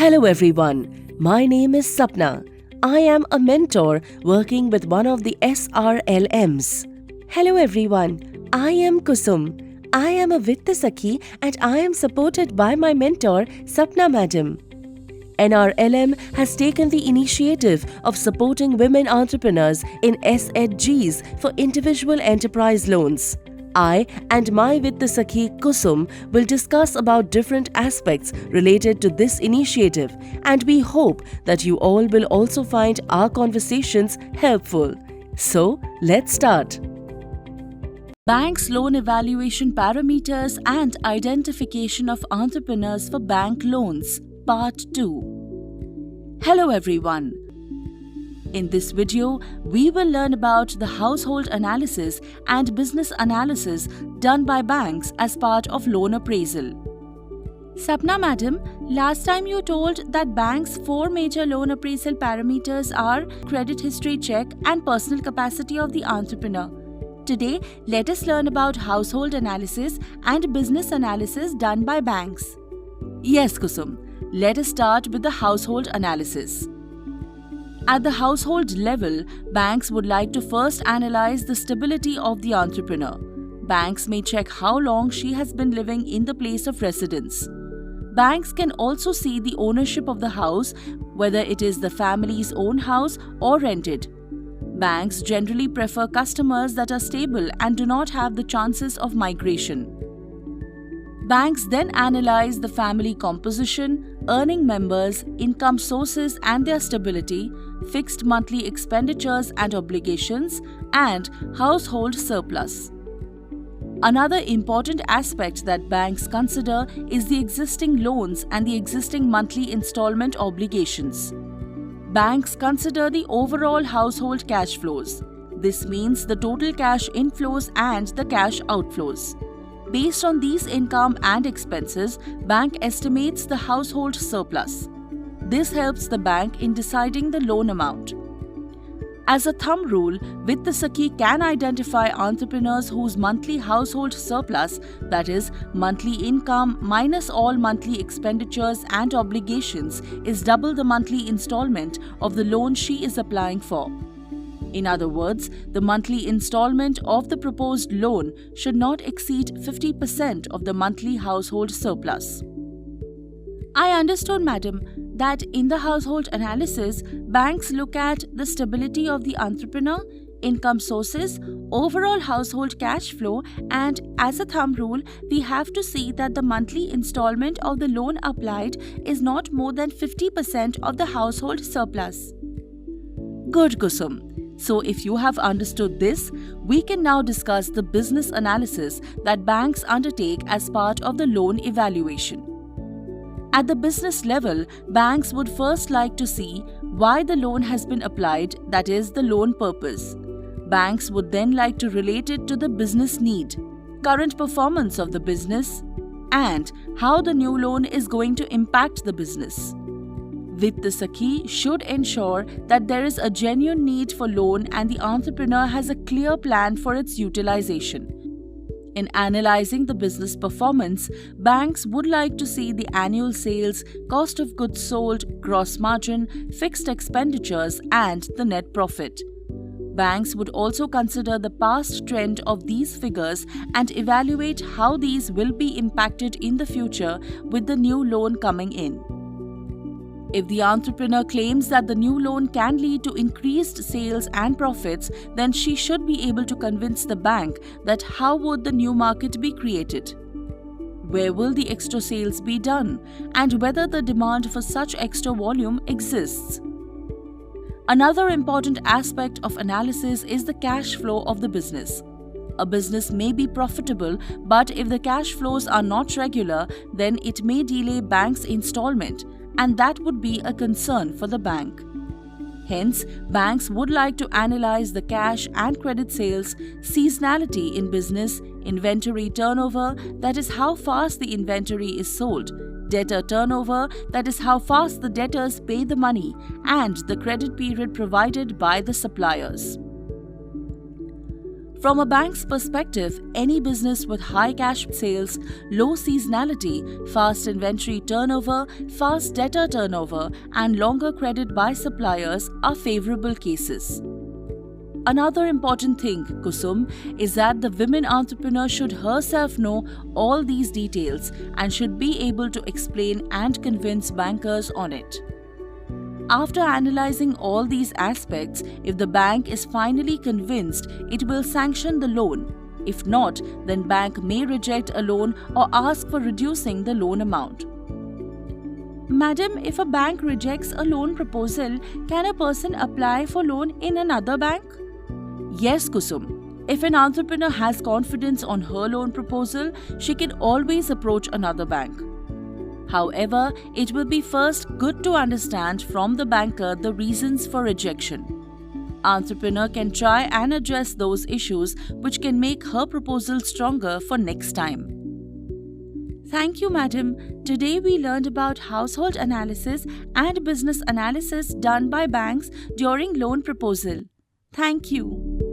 Hello everyone, my name is Sapna. I am a mentor working with one of the SRLMs. Hello everyone, I am Kusum. I am a Vitta Sakhi and I am supported by my mentor Sapna Madam. NRLM has taken the initiative of supporting women entrepreneurs in SHGs for individual enterprise loans. I and my Vitta Sakhi Kusum will discuss about different aspects related to this initiative, and we hope that you all will also find our conversations helpful. So, let's start. Banks' loan evaluation parameters and identification of entrepreneurs for bank loans, Part 2. Hello everyone. In this video, we will learn about the household analysis and business analysis done by banks as part of loan appraisal. Sapna Madam, last time you told that banks' 4 major loan appraisal parameters are credit history check and personal capacity of the entrepreneur. Today, let us learn about household analysis and business analysis done by banks. Yes, Kusum. Let us start with the household analysis. At the household level, banks would like to first analyze the stability of the entrepreneur. Banks may check how long she has been living in the place of residence. Banks can also see the ownership of the house, whether it is the family's own house or rented. Banks generally prefer customers that are stable and do not have the chances of migration. Banks then analyze the family composition, earning members, income sources and their stability, fixed monthly expenditures and obligations, and household surplus. Another important aspect that banks consider is the existing loans and the existing monthly installment obligations. Banks consider the overall household cash flows. This means the total cash inflows and the cash outflows. Based on these income and expenses, bank estimates the household surplus. This helps the bank in deciding the loan amount. As a thumb rule, Vitta Sakhi can identify entrepreneurs whose monthly household surplus, that is, monthly income minus all monthly expenditures and obligations, is double the monthly installment of the loan she is applying for. In other words, the monthly installment of the proposed loan should not exceed 50% of the monthly household surplus. I understood, madam, that in the household analysis, banks look at the stability of the entrepreneur, income sources, overall household cash flow, and as a thumb rule, we have to see that the monthly installment of the loan applied is not more than 50% of the household surplus. Good, Kusum. So if you have understood this, we can now discuss the business analysis that banks undertake as part of the loan evaluation. At the business level, banks would first like to see why the loan has been applied, that is, the loan purpose. Banks would then like to relate it to the business need, current performance of the business, and how the new loan is going to impact the business. Vitta Sakhi should ensure that there is a genuine need for loan and the entrepreneur has a clear plan for its utilization. In analyzing the business performance, banks would like to see the annual sales, cost of goods sold, gross margin, fixed expenditures, and the net profit. Banks would also consider the past trend of these figures and evaluate how these will be impacted in the future with the new loan coming in. If the entrepreneur claims that the new loan can lead to increased sales and profits, then she should be able to convince the bank that how would the new market be created? Where will the extra sales be done? And whether the demand for such extra volume exists. Another important aspect of analysis is the cash flow of the business. A business may be profitable, but if the cash flows are not regular, then it may delay bank's installment, and that would be a concern for the bank. Hence, banks would like to analyze the cash and credit sales, seasonality in business, inventory turnover, that is how fast the inventory is sold, debtor turnover, that is how fast the debtors pay the money, and the credit period provided by the suppliers. From a bank's perspective, any business with high cash sales, low seasonality, fast inventory turnover, fast debtor turnover, and longer credit by suppliers are favorable cases. Another important thing, Kusum, is that the women entrepreneur should herself know all these details and should be able to explain and convince bankers on it. After analyzing all these aspects, if the bank is finally convinced, it will sanction the loan. If not, then bank may reject a loan or ask for reducing the loan amount. Madam, if a bank rejects a loan proposal, can a person apply for loan in another bank? Yes, Kusum. If an entrepreneur has confidence on her loan proposal, she can always approach another bank. However, it will be first good to understand from the banker the reasons for rejection. Entrepreneur can try and address those issues which can make her proposal stronger for next time. Thank you, madam. Today we learned about household analysis and business analysis done by banks during loan proposal. Thank you.